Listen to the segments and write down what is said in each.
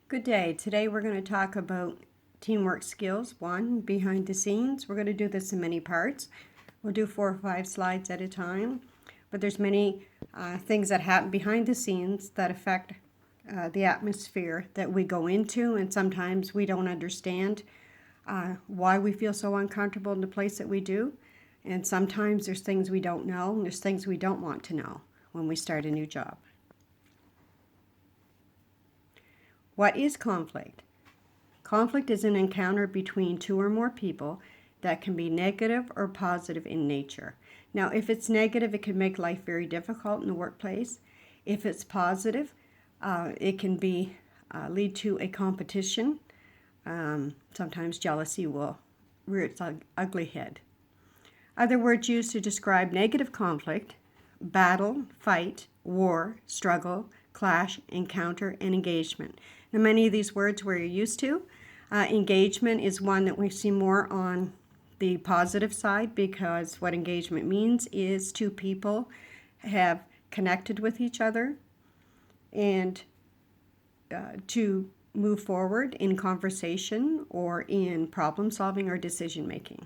Good day. Today we're going to talk about teamwork skills. One, behind the scenes. We're going to do this in many parts. We'll do 4 or 5 slides at a time. But there's many things that happen behind the scenes that affect the atmosphere that we go into, and sometimes we don't understand why we feel so uncomfortable in the place that we do. And sometimes there's things we don't know, and there's things we don't want to know when we start a new job. What is conflict? Conflict is an encounter between two or more people that can be negative or positive in nature. Now, if it's negative, it can make life very difficult in the workplace. If it's positive, it can lead to a competition. Sometimes jealousy will rear its ugly head. Other words used to describe negative conflict: battle, fight, war, struggle, clash, encounter, and engagement. Now, many of these words we're used to. Engagement is one that we see more on the positive side, because what engagement means is two people have connected with each other and to move forward in conversation or in problem solving or decision making.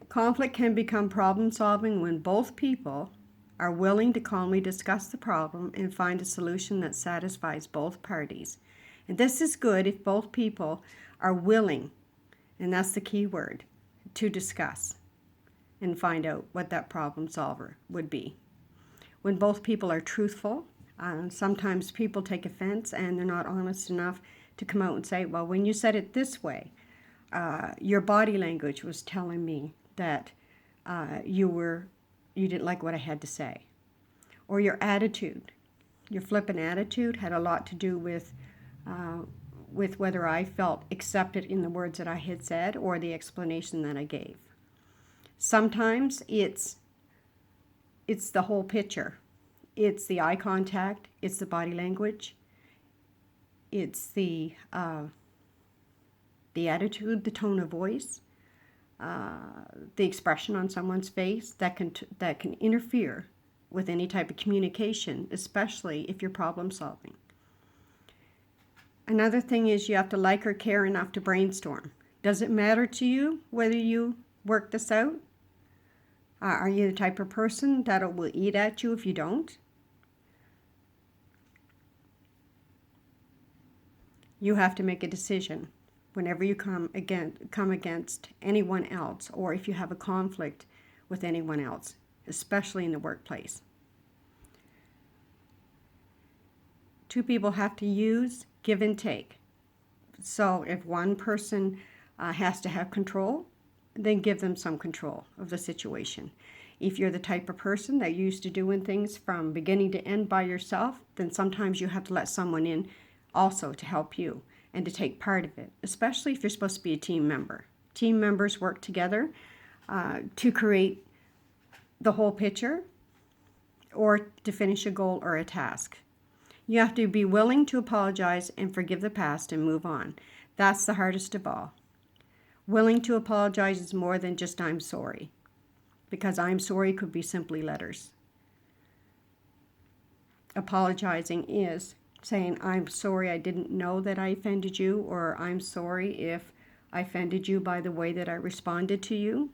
Conflict can become problem solving when both people are willing to calmly discuss the problem and find a solution that satisfies both parties. And this is good if both people are willing, and that's the key word, to discuss and find out what that problem solver would be. When both people are truthful, sometimes people take offense and they're not honest enough to come out and say, well, when you said it this way, your body language was telling me that you didn't like what I had to say. Or your attitude, your flippant attitude had a lot to do with whether I felt accepted in the words that I had said or the explanation that I gave. Sometimes it's the whole picture. It's the eye contact, it's the body language, it's the attitude, the tone of voice, the expression on someone's face that can interfere with any type of communication, especially if you're problem solving. Another thing is you have to like or care enough to brainstorm. Does it matter to you whether you work this out? Are you the type of person that will eat at you if you don't? You have to make a decision whenever you come against anyone else, or if you have a conflict with anyone else, especially in the workplace. Two people have to use, give and take. So if one person has to have control, then give them some control of the situation. If you're the type of person that you're used to doing things from beginning to end by yourself, then sometimes you have to let someone in also to help you and to take part of it, especially if you're supposed to be a team member. Team members work together to create the whole picture or to finish a goal or a task. You have to be willing to apologize and forgive the past and move on. That's the hardest of all. Willing to apologize is more than just I'm sorry, because I'm sorry could be simply letters. Apologizing is saying, I'm sorry I didn't know that I offended you, or I'm sorry if I offended you by the way that I responded to you.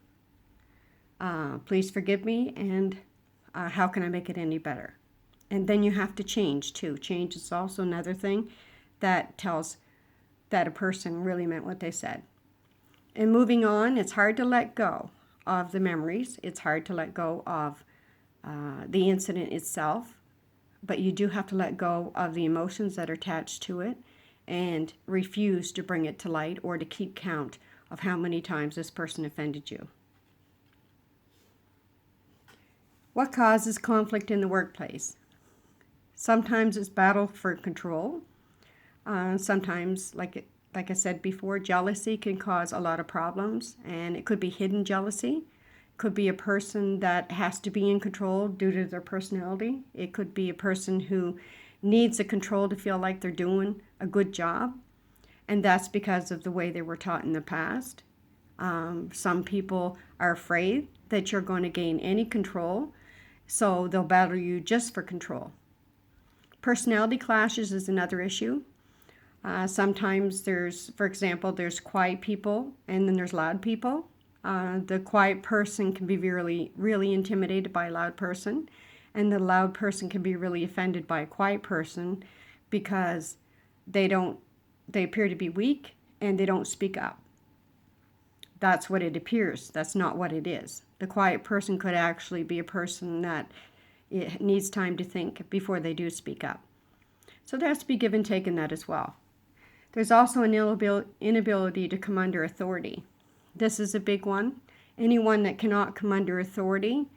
Please forgive me, and how can I make it any better? And then you have to change too. Change is also another thing that tells that a person really meant what they said. And moving on, it's hard to let go of the memories. It's hard to let go of the incident itself. But you do have to let go of the emotions that are attached to it and refuse to bring it to light or to keep count of how many times this person offended you. What causes conflict in the workplace? Sometimes it's battle for control. Sometimes, like I said before, jealousy can cause a lot of problems, and it could be hidden jealousy. Could be a person that has to be in control due to their personality. It could be a person who needs the control to feel like they're doing a good job, and that's because of the way they were taught in the past. Some people are afraid that you're going to gain any control, so they'll battle you just for control. Personality clashes is another issue. Sometimes for example, there's quiet people and then there's loud people. The quiet person can be really, really intimidated by a loud person, and the loud person can be really offended by a quiet person because they appear to be weak and they don't speak up. That's what it appears. That's not what it is. The quiet person could actually be a person that it needs time to think before they do speak up. So there has to be give and take in that as well. There's also an inability to come under authority. This is a big one. Anyone that cannot come under authority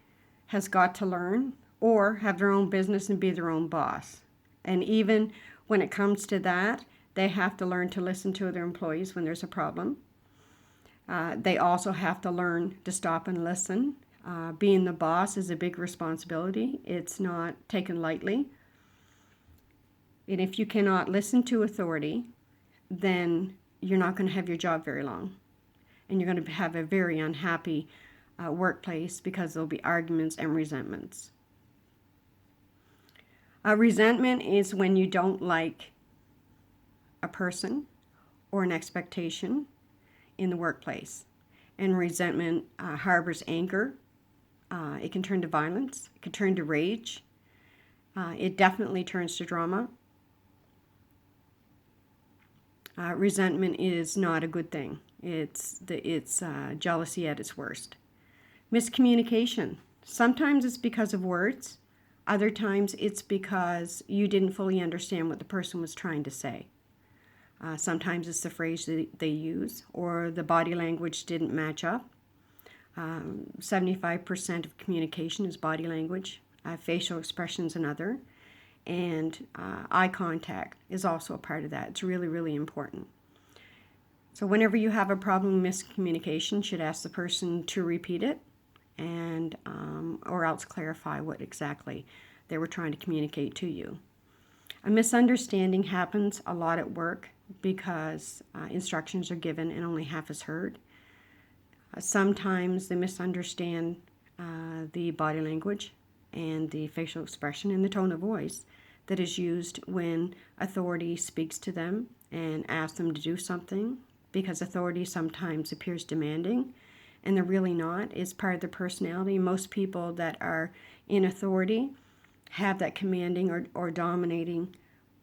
has got to learn or have their own business and be their own boss. And even when it comes to that, they have to learn to listen to their employees when there's a problem. They also have to learn to stop and listen. Being the boss is a big responsibility. It's not taken lightly. And if you cannot listen to authority, then you're not going to have your job very long. And you're going to have a very unhappy workplace because there'll be arguments and resentments. Resentment is when you don't like a person or an expectation in the workplace. And resentment harbors anger. It can turn to violence. It can turn to rage. It definitely turns to drama. Resentment is not a good thing. It's jealousy at its worst. Miscommunication. Sometimes it's because of words. Other times it's because you didn't fully understand what the person was trying to say. Sometimes it's the phrase that they use or the body language didn't match up. 75% of communication is body language. Facial expression is another. And eye contact is also a part of that. It's really, really important. So whenever you have a problem with miscommunication, you should ask the person to repeat it and or else clarify what exactly they were trying to communicate to you. A misunderstanding happens a lot at work because instructions are given and only half is heard. Sometimes they misunderstand the body language and the facial expression and the tone of voice that is used when authority speaks to them and asks them to do something, because authority sometimes appears demanding and they're really not. It's part of their personality. Most people that are in authority have that commanding or dominating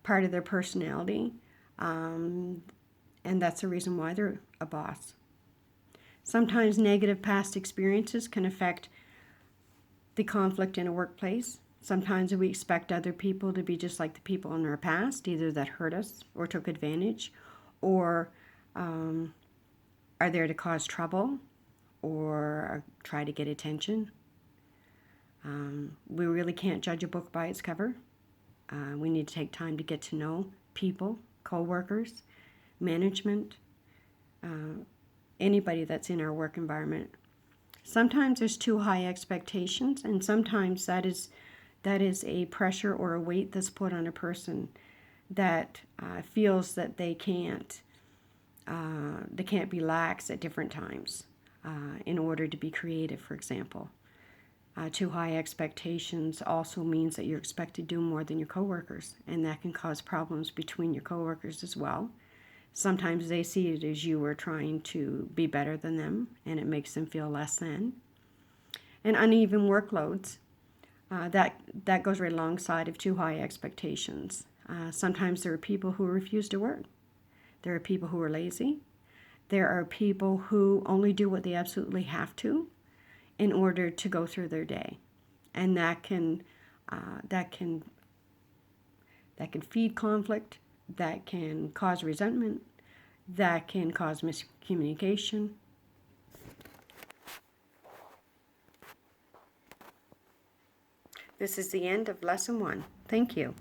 part of their personality, and that's the reason why they're a boss. Sometimes negative past experiences can affect the conflict in a workplace. Sometimes we expect other people to be just like the people in our past, either that hurt us or took advantage, or are there to cause trouble or try to get attention. We really can't judge a book by its cover. We need to take time to get to know people, co-workers, management, anybody that's in our work environment. Sometimes there's too high expectations, and sometimes that is a pressure or a weight that's put on a person that feels that they can't be lax at different times in order to be creative, for example. Too high expectations also means that you're expected to do more than your coworkers, and that can cause problems between your coworkers as well. Sometimes they see it as you are trying to be better than them, and it makes them feel less than. And uneven workloads, that goes right alongside of too high expectations. Sometimes there are people who refuse to work. There are people who are lazy. There are people who only do what they absolutely have to in order to go through their day, and that can feed conflict. That can cause resentment, that can cause miscommunication. This is the end of Lesson 1. Thank you.